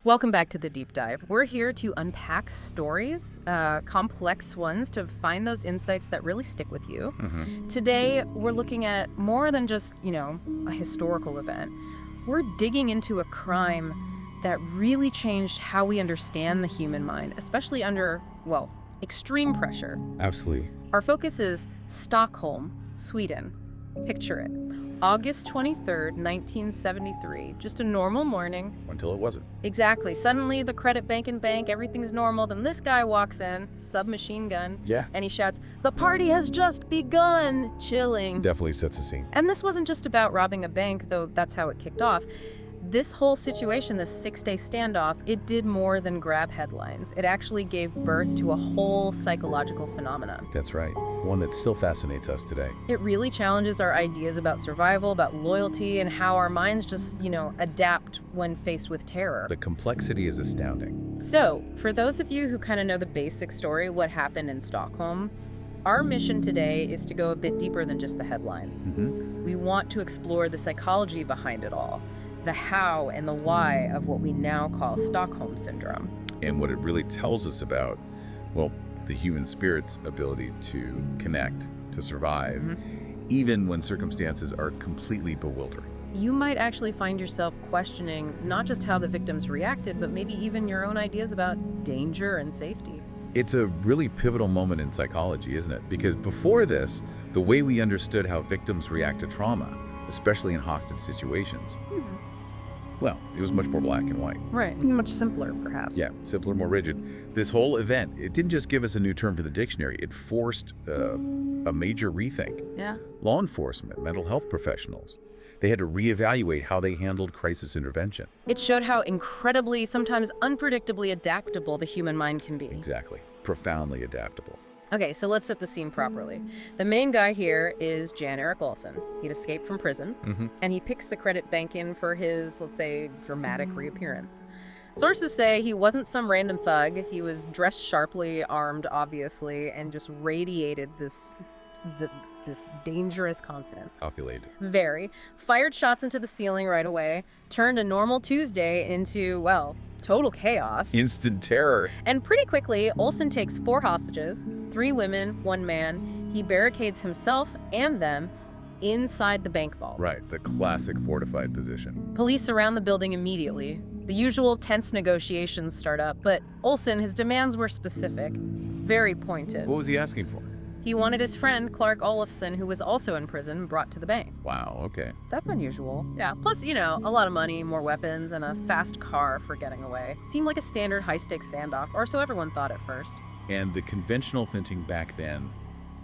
Welcome back to the deep dive. We're here to unpack stories, complex ones, to find those insights that really stick with you. Today, we're looking at more than just, a historical event. We're digging into a crime that really changed how we understand the human mind, especially under, extreme pressure. Absolutely. Our focus is Stockholm, Sweden. Picture it. August 23rd, 1973. Just a normal morning. Until it wasn't. Exactly. Suddenly, the Kreditbanken bank, everything's normal. Then this guy walks in, submachine gun. Yeah. And he shouts, "The party has just begun!" Chilling. Definitely sets the scene. And this wasn't just about robbing a bank, though that's how it kicked off. This whole situation, this 6-day standoff, it did more than grab headlines. It actually gave birth to a whole psychological phenomenon. That's right. One that still fascinates us today. It really challenges our ideas about survival, about loyalty, and how our minds just, adapt when faced with terror. The complexity is astounding. So, for those of you who kind of know the basic story, what happened in Stockholm, our mission today is to go a bit deeper than just the headlines. We want to explore the psychology behind it all, the how and the why of what we now call Stockholm Syndrome. And what it really tells us about, the human spirit's ability to connect, to survive, even when circumstances are completely bewildering. You might actually find yourself questioning not just how the victims reacted, but maybe even your own ideas about danger and safety. It's a really pivotal moment in psychology, isn't it? Because before this, the way we understood how victims react to trauma, especially in hostage situations, it was much more black and white. Right, much simpler, perhaps. Yeah, simpler, more rigid. This whole event, it didn't just give us a new term for the dictionary, it forced a major rethink. Yeah. Law enforcement, mental health professionals, they had to reevaluate how they handled crisis intervention. It showed how incredibly, sometimes unpredictably adaptable the human mind can be. Exactly. Profoundly adaptable. Okay, so let's set the scene properly. The main guy here is Jan Erik Olsson. He'd escaped from prison, and he picks the Kreditbanken for his, let's say, dramatic reappearance. Sources say he wasn't some random thug. He was dressed sharply, armed, obviously, and just radiated this dangerous confidence. Ovulated. Very. Fired shots into the ceiling right away, turned a normal Tuesday into, total chaos. Instant terror. And pretty quickly, Olsson takes 4 hostages, 3 women, 1 man. He barricades himself and them inside the bank vault. Right, the classic fortified position. Police surround the building immediately. The usual tense negotiations start up, but Olsson, his demands were specific, very pointed. What was he asking for? He wanted his friend, Clark Olofsson, who was also in prison, brought to the bank. Wow, okay. That's unusual. Yeah, plus, a lot of money, more weapons, and a fast car for getting away. Seemed like a standard high-stakes standoff, or so everyone thought at first. And the conventional thinking back then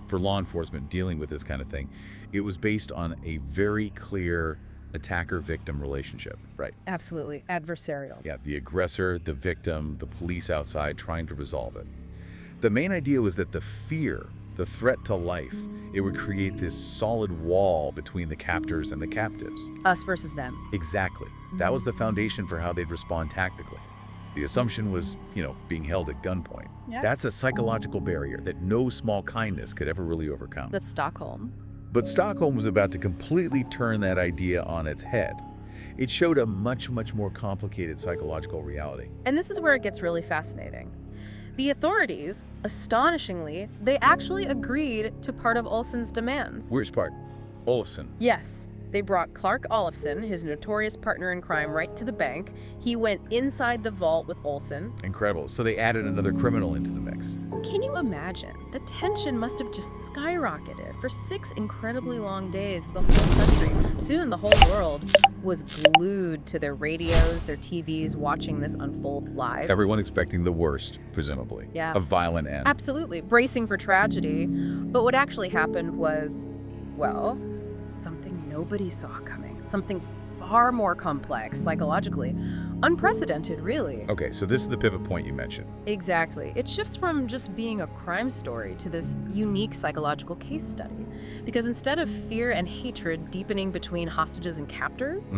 for law enforcement dealing with this kind of thing, it was based on a very clear attacker-victim relationship, right? Absolutely. Adversarial. Yeah, the aggressor, the victim, the police outside trying to resolve it. The main idea was that the fear, the threat to life, it would create this solid wall between the captors and the captives. Us versus them. Exactly. That was the foundation for how they'd respond tactically. The assumption was, being held at gunpoint. Yeah. That's a psychological barrier that no small kindness could ever really overcome. That's Stockholm. But Stockholm was about to completely turn that idea on its head. It showed a much, much more complicated psychological reality. And this is where it gets really fascinating. The authorities, astonishingly, they actually agreed to part of Olsson's demands. Which part? Olofsson. Yes. They brought Clark Olofsson, his notorious partner in crime, right to the bank. He went inside the vault with Olsson. Incredible. So they added another criminal into the mix. Can you imagine? The tension must have just skyrocketed for 6 incredibly long days. The whole country, soon the whole world, was glued to their radios, their TVs, watching this unfold live. Everyone expecting the worst, presumably. Yeah. A violent end. Absolutely. Bracing for tragedy. But what actually happened was, something nobody saw coming. Something far more complex, psychologically. Unprecedented, really. Okay, so this is the pivot point you mentioned. Exactly. It shifts from just being a crime story to this unique psychological case study. Because instead of fear and hatred deepening between hostages and captors,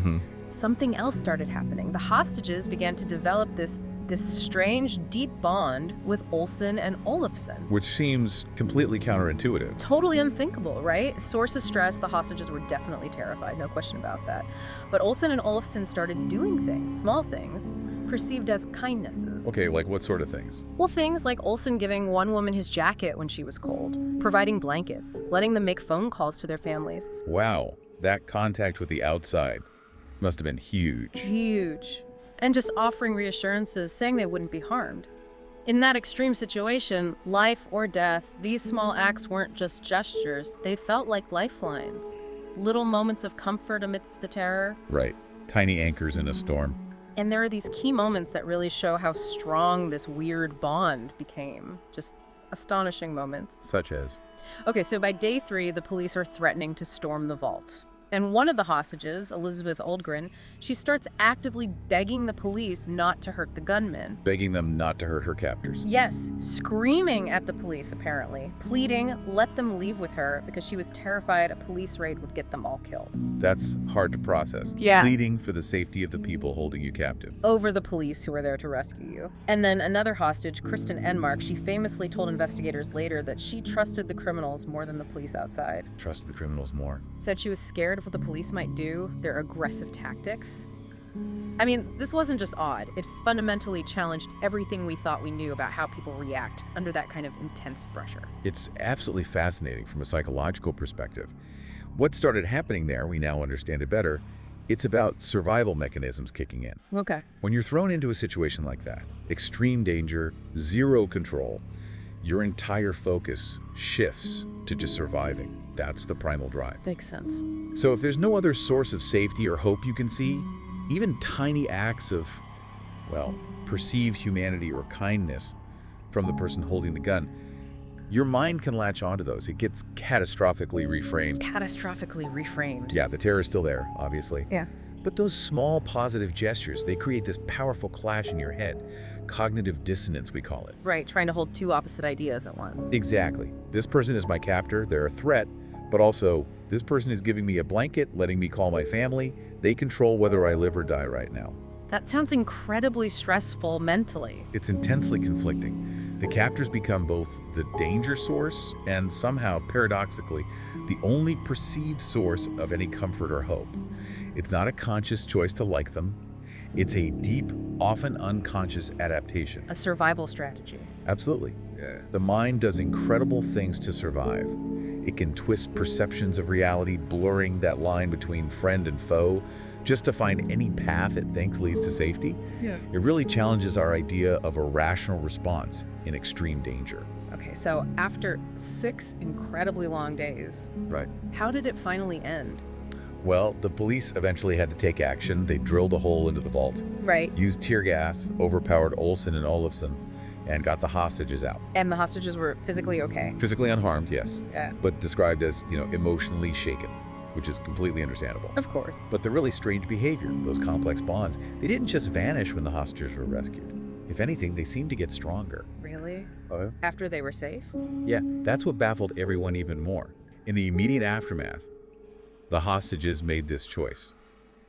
something else started happening. The hostages began to develop this strange, deep bond with Olsson and Olofsson. Which seems completely counterintuitive. Totally unthinkable, right? Sources stress the hostages were definitely terrified, no question about that. But Olsson and Olofsson started doing things, small things, perceived as kindnesses. Okay, like what sort of things? Well, things like Olsen giving one woman his jacket when she was cold, providing blankets, letting them make phone calls to their families. Wow, that contact with the outside must have been huge. Huge. And just offering reassurances, saying they wouldn't be harmed. In that extreme situation, life or death, these small acts weren't just gestures, they felt like lifelines. Little moments of comfort amidst the terror. Right, tiny anchors in a storm. And there are these key moments that really show how strong this weird bond became. Just astonishing moments. Such as? Okay, so by day 3, the police are threatening to storm the vault. And one of the hostages, Elizabeth Oldgren, she starts actively begging the police not to hurt the gunman. Begging them not to hurt her captors. Yes, screaming at the police, apparently. Pleading, let them leave with her because she was terrified a police raid would get them all killed. That's hard to process. Yeah. Pleading for the safety of the people holding you captive. Over the police who were there to rescue you. And then another hostage, Kristen Enmark, she famously told investigators later that she trusted the criminals more than the police outside. Trust the criminals more. Said she was scared of what the police might do, their aggressive tactics. I mean, this wasn't just odd. It fundamentally challenged everything we thought we knew about how people react under that kind of intense pressure. It's absolutely fascinating from a psychological perspective. What started happening there, we now understand it better. It's about survival mechanisms kicking in. Okay. When you're thrown into a situation like that, extreme danger, zero control, your entire focus shifts to just surviving. That's the primal drive. Makes sense. So if there's no other source of safety or hope you can see, even tiny acts of, well, perceived humanity or kindness from the person holding the gun, your mind can latch onto those. It gets catastrophically reframed. Catastrophically reframed. Yeah, the terror is still there, obviously. Yeah. But those small positive gestures, they create this powerful clash in your head. Cognitive dissonance, we call it. Right, trying to hold two opposite ideas at once. Exactly. This person is my captor, they're a threat, but also, this person is giving me a blanket, letting me call my family. They control whether I live or die right now. That sounds incredibly stressful mentally. It's intensely conflicting. The captors become both the danger source and somehow, paradoxically, the only perceived source of any comfort or hope. It's not a conscious choice to like them. It's a deep, often unconscious adaptation. A survival strategy. Absolutely. The mind does incredible things to survive. It can twist perceptions of reality, blurring that line between friend and foe, just to find any path it thinks leads to safety. Yeah. It really challenges our idea of a rational response in extreme danger. Okay, so after 6 incredibly long days, Right. how did it finally end? Well, the police eventually had to take action. They drilled a hole into the vault, Right. used tear gas, overpowered Olsen and Olafson, and got the hostages out. And the hostages were physically okay. Physically unharmed, yes, Yeah. but described as, emotionally shaken, which is completely understandable. Of course. But the really strange behavior, those complex bonds, they didn't just vanish when the hostages were rescued. If anything, they seemed to get stronger. Really? Oh, After they were safe? yeah, that's what baffled everyone even more. In the immediate aftermath, the hostages made this choice.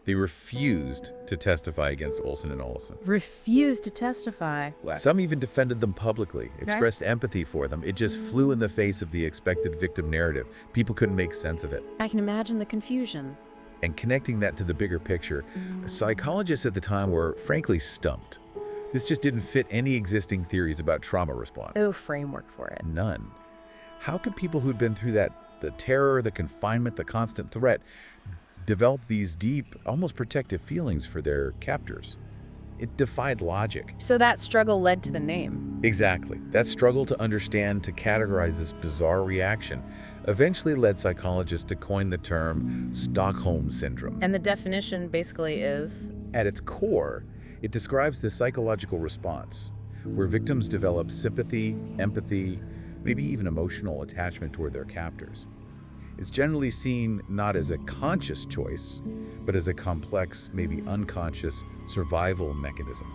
They refused to testify against Olsen and Olsen. Refused to testify. Some even defended them publicly, expressed empathy for them. It just flew in the face of the expected victim narrative. People couldn't make sense of it. I can imagine the confusion. And connecting that to the bigger picture, psychologists at the time were frankly stumped. This just didn't fit any existing theories about trauma response. No framework for it. None. How could people who'd been through that, the terror, the confinement, the constant threat, develop these deep, almost protective feelings for their captors? It defied logic. So that struggle led to the name. Exactly. That struggle to understand, to categorize this bizarre reaction, eventually led psychologists to coin the term Stockholm Syndrome. And the definition basically is? At its core, it describes the psychological response, where victims develop sympathy, empathy, maybe even emotional attachment toward their captors. It's generally seen not as a conscious choice, but as a complex, maybe unconscious survival mechanism.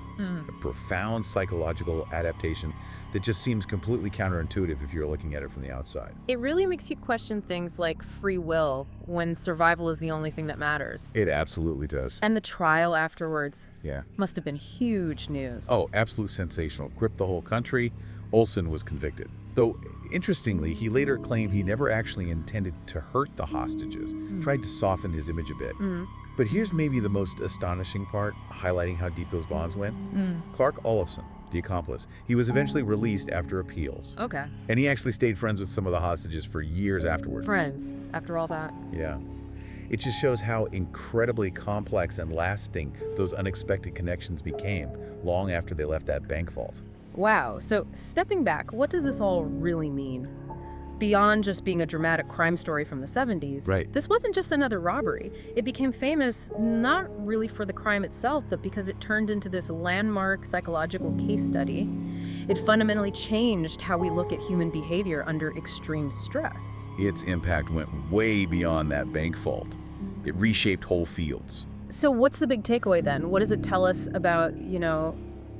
A profound psychological adaptation that just seems completely counterintuitive if you're looking at it from the outside. It really makes you question things like free will when survival is the only thing that matters. It absolutely does. And the trial afterwards Yeah. must have been huge news. Oh, absolute sensational. Gripped the whole country. Olsen was convicted. Though, interestingly, he later claimed he never actually intended to hurt the hostages. Tried to soften his image a bit. But here's maybe the most astonishing part, highlighting how deep those bonds went. Clark Olofsson, the accomplice, he was eventually released after appeals. Okay. And he actually stayed friends with some of the hostages for years afterwards. Friends, after all that. Yeah. It just shows how incredibly complex and lasting those unexpected connections became long after they left that bank vault. Wow. So stepping back, what does this all really mean? Beyond just being a dramatic crime story from the 70s, Right. this wasn't just another robbery. It became famous not really for the crime itself, but because it turned into this landmark psychological case study. It fundamentally changed how we look at human behavior under extreme stress. Its impact went way beyond that bank vault. It reshaped whole fields. So what's the big takeaway then? What does it tell us about,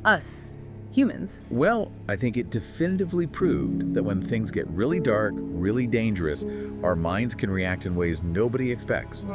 us, humans? Well, I think it definitively proved that when things get really dark, really dangerous, our minds can react in ways nobody expects,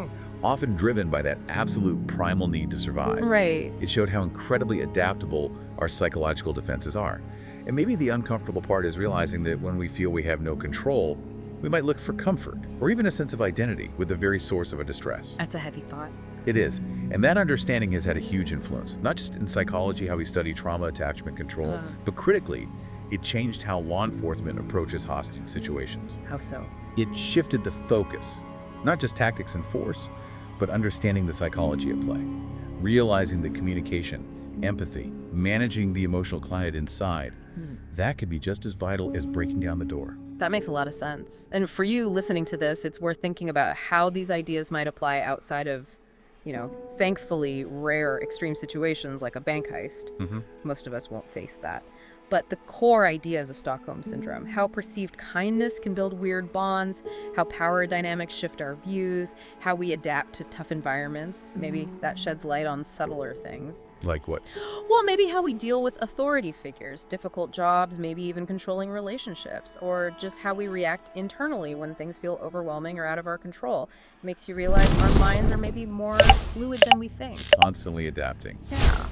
often driven by that absolute primal need to survive. Right. It showed how incredibly adaptable our psychological defenses are. And maybe the uncomfortable part is realizing that when we feel we have no control, we might look for comfort or even a sense of identity with the very source of a distress. That's a heavy thought. It is. And that understanding has had a huge influence, not just in psychology, how we study trauma, attachment, control, but critically, it changed how law enforcement approaches hostage situations. How so? It shifted the focus, not just tactics and force, but understanding the psychology at play, realizing that communication, empathy, managing the emotional climate inside, that could be just as vital as breaking down the door. That makes a lot of sense. And for you listening to this, it's worth thinking about how these ideas might apply outside of, thankfully rare extreme situations like a bank heist. Most of us won't face that. But the core ideas of Stockholm Syndrome, how perceived kindness can build weird bonds, how power dynamics shift our views, how we adapt to tough environments. Maybe that sheds light on subtler things. Like what? Well, maybe how we deal with authority figures, difficult jobs, maybe even controlling relationships, or just how we react internally when things feel overwhelming or out of our control. It makes you realize our minds are maybe more fluid than we think. Constantly adapting. Yeah.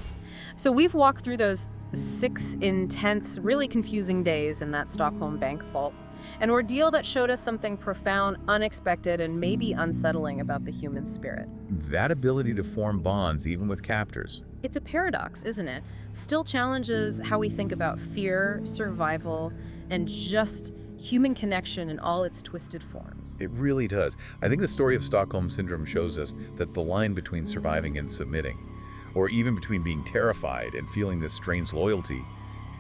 So we've walked through those 6 intense, really confusing days in that Stockholm bank vault. An ordeal that showed us something profound, unexpected, and maybe unsettling about the human spirit. That ability to form bonds, even with captors. It's a paradox, isn't it? Still challenges how we think about fear, survival, and just human connection in all its twisted forms. It really does. I think the story of Stockholm Syndrome shows us that the line between surviving and submitting, or even between being terrified and feeling this strange loyalty,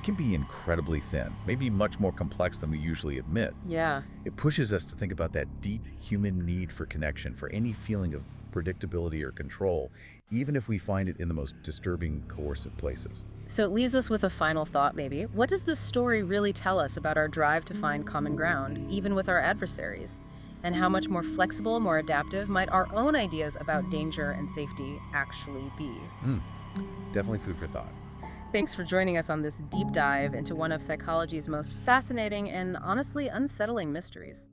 can be incredibly thin, maybe much more complex than we usually admit. Yeah. It pushes us to think about that deep human need for connection, for any feeling of predictability or control, even if we find it in the most disturbing, coercive places. So it leaves us with a final thought, maybe. What does this story really tell us about our drive to find common ground, even with our adversaries? And how much more flexible, more adaptive might our own ideas about danger and safety actually be? Definitely food for thought. Thanks for joining us on this deep dive into one of psychology's most fascinating and honestly unsettling mysteries.